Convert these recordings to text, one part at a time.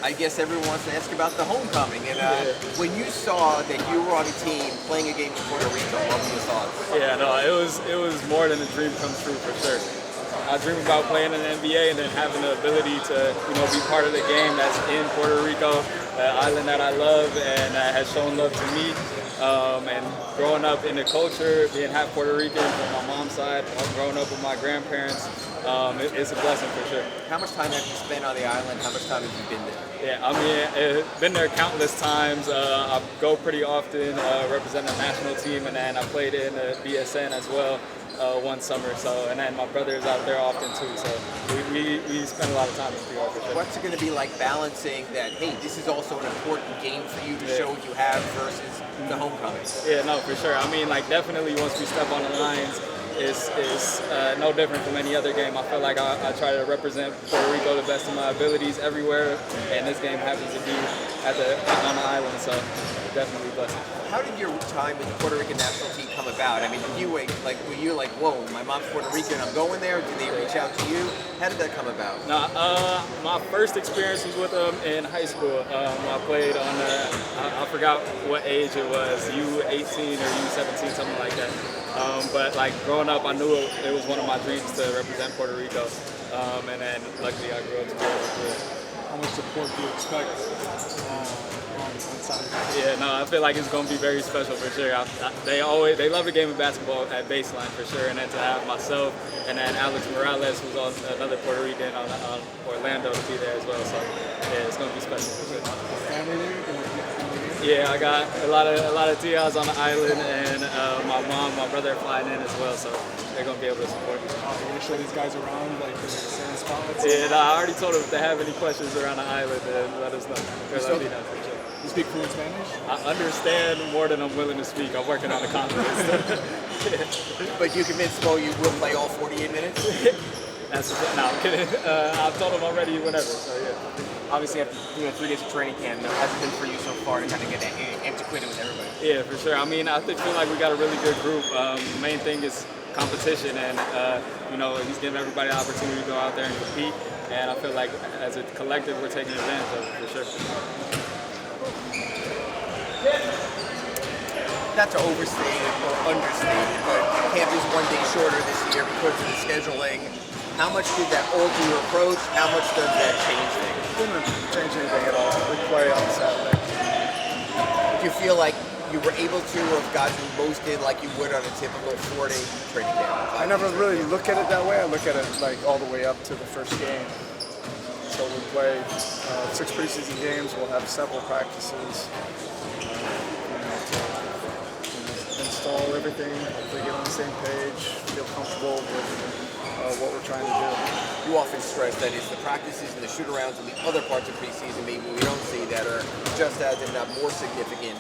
I guess everyone wants to ask about the homecoming. And when you saw that you were on a team playing a game in Puerto Rico, what were your thoughts? Yeah, no, it was more than a dream come true for sure. I dream about playing in the NBA and then having the ability to, be part of the game that's in Puerto Rico, the island that I love and has shown love to me. And growing up in the culture, being half Puerto Rican from my mom's side, growing up with my grandparents, it's a blessing for sure. How much time have you spent on the island? How much time have you been there? Yeah, I mean, been there countless times. I go pretty often, represent the national team, and then I played in the BSN as well one summer. So, and then my brother is out there often too. So we spend a lot of time in PR for sure. What's it going to be like balancing that? Hey, this is also an important game for you to show what you have versus the homecoming. Yeah, no, for sure. I mean, like definitely once we step on the lines. Is no different from any other game. I feel like I try to represent Puerto Rico the best of my abilities everywhere, and this game happens to be on the island, so definitely blessed. How did your time with the Puerto Rican national team come about? I mean, were you like, whoa, my mom's Puerto Rican, I'm going there? Did they reach out to you? How did that come about? No, my first experience was with them in high school. I played on I forgot what age it was, U18 or U17, something like that. But like growing up, I knew it was one of my dreams to represent Puerto Rico, and then luckily I grew up to be able to do it. How much support do you expect on Saturday? Yeah, no, I feel like it's going to be very special for sure. They love the game of basketball at baseline for sure, and then to have myself and then Alex Morales, who's on another Puerto Rican on Orlando, to be there as well. So yeah, it's going to be special for sure. Family there? Yeah, I got a lot of tias on the island, and my mom, my brother are flying in as well, so they're gonna be able to support me. Are you gonna show these guys around like the certain spots? Yeah, no, I already told them if they have any questions around the island, then let us know. Let me know for sure. You speak fluent Spanish? I understand more than I'm willing to speak. I'm working on the confidence. But you convinced Mo you will play all 48 minutes? No, I'm kidding. I've told him already whenever, so yeah. Obviously, after 3 days of training camp, has it been for you so far to kind of get antiquated with everybody? Yeah, for sure. I mean, I feel like we got a really good group. The main thing is competition, and he's giving everybody the opportunity to go out there and compete. And I feel like as a collective, we're taking advantage of it for sure. Not to overstate it or understate it, but camp is 1 day shorter this year because of the scheduling. How much did that alter your approach? How much does that change things? It didn't change anything at all. We play on Saturday. Do you feel like you were able to have gotten most in like you would on a typical 4-day training camp? I never really look at it that way. I look at it like all the way up to the first game. So we play 6 preseason games. We'll have several practices. Install everything, hopefully get on the same page, feel comfortable with what we're trying to do. You often stress that it's the practices and the shoot-arounds and the other parts of preseason maybe we don't see that are just as, if not more significant.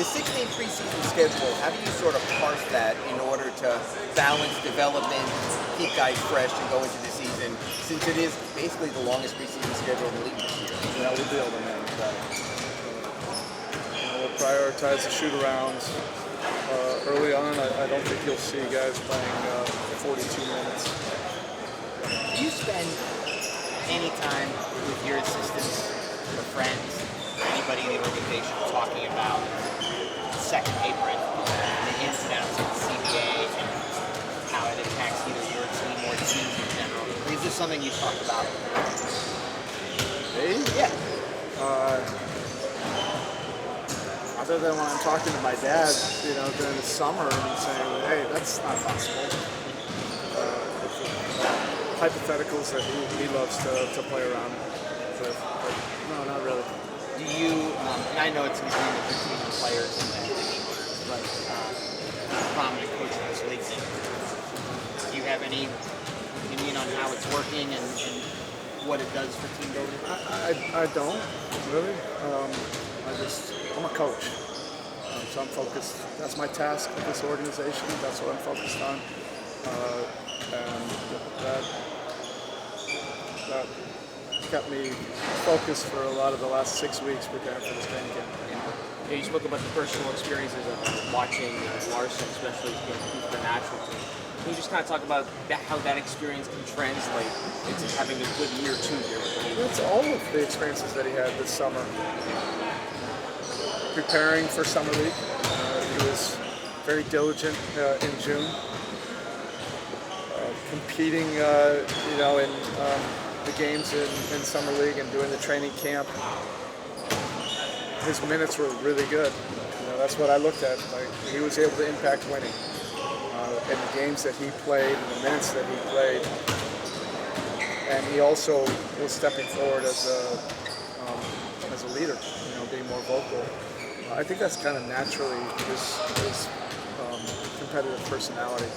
The 16 preseason schedule, how do you sort of parse that in order to balance development, keep guys fresh, and go into the season, since it is basically the longest preseason schedule in the league this year? Yeah, we'll be able to manage that. We'll prioritize the shoot-arounds. Early on, I don't think you'll see guys playing 42 minutes. Do you spend any time with your assistants or friends or anybody in the organization talking about second apron and the ins and outs of the CBA and how it impacts either your team or teams in general? Or is this something you talk about? Me? Yeah. Other than when I'm talking to my dad, during the summer and saying, hey, that's not possible. Hypotheticals that he loves to play around with, but no, not really. Do you, and I know it's between the team and players and the owners, but prominent coach in this league, do you have any opinion on how it's working and what it does for team building? I don't, really. I'm a coach, so I'm focused. That's my task with this organization. That's what I'm focused on, and that kept me focused for a lot of the last 6 weeks preparing for this training camp. Yeah, you spoke about the personal experiences of watching Larson, especially for the national team. Can you just kind of talk about how that experience can translate into having a good year 2 here with the team? It's all of the experiences that he had this summer. Preparing for Summer League, he was very diligent in June. Competing, in the games in Summer League and doing the training camp. His minutes were really good. That's what I looked at. Like, he was able to impact winning in the games that he played and the minutes that he played. And he also was stepping forward as a leader, being more vocal. I think that's kind of naturally his competitive personality.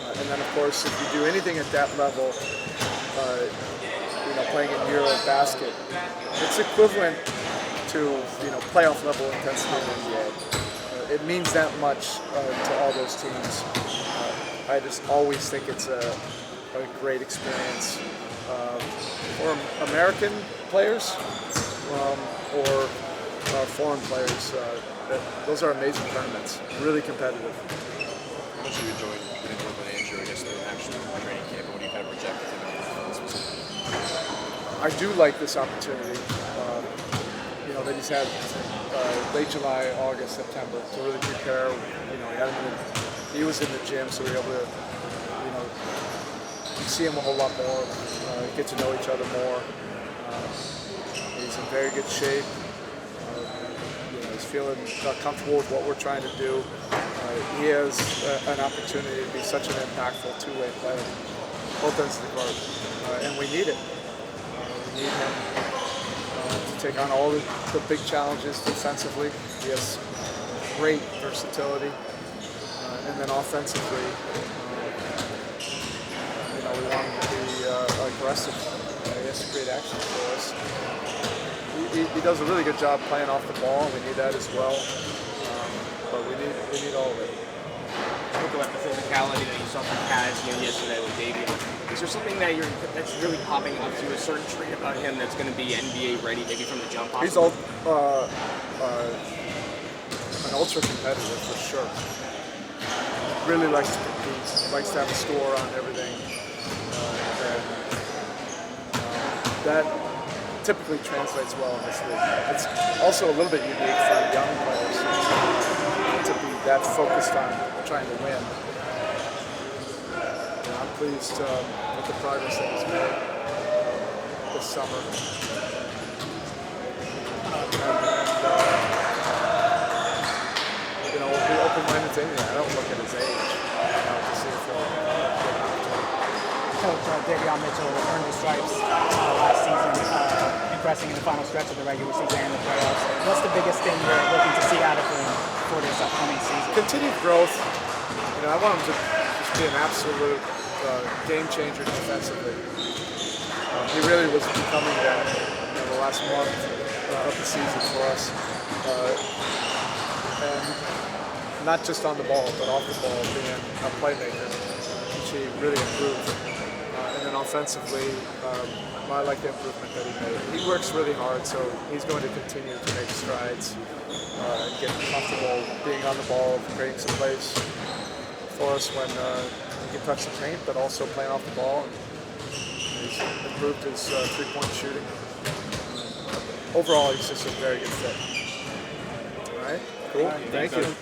And then, of course, if you do anything at that level, playing in Euro basket, it's equivalent to playoff level intensity in the NBA. It means that much to all those teams. I just always think it's a great experience for American players or foreign players. Those are amazing tournaments, really competitive. How much have you enjoyed getting to work with Andrew, I guess, through an actual training camp, and what do you kind of project with him in I do like this opportunity, that he's had late July, August, September to really prepare. He was in the gym, so we were able to, see him a whole lot more, get to know each other more. He's in very good shape. He's feeling comfortable with what we're trying to do. He has an opportunity to be such an impactful two-way player, both ends of the court, and we need it. We need him to take on all the big challenges defensively. He has great versatility, and then offensively, we want him to be aggressive. He has to create action for us. He does a really good job playing off the ball, and we need that as well. But we need all of it. Talk about the physicality that you saw from Kaz yesterday with Davion. Is there something that's really popping up to you, a certain trait about him that's going to be NBA ready, maybe from the jump? He's an ultra competitive for sure. Really likes to compete, likes to have a score on everything. That typically translates well in this league. It's also a little bit unique for young players to be that focused on trying to win. I'm pleased with the progress that he's made this summer. We'll be open-minded to anything. I don't look at his age to see if he'll get an opportunity. Coach, Davion Mitchell earned the stripes last season, impressing in the final stretch of the regular season and the playoffs. What's the biggest thing you're looking to see out of him for this upcoming season? Continued growth. I want him to just be an absolute game changer defensively. He really was becoming that the last month of the season for us. And not just on the ball, but off the ball, being a playmaker, which he really improved. And then offensively, I like the improvement that he made. He works really hard, so he's going to continue to make strides and get comfortable being on the ball, creating some plays for us when he can touch the paint, but also playing off the ball. He's improved his three-point shooting. Overall, he's just a very good fit. All right, cool. Thank you.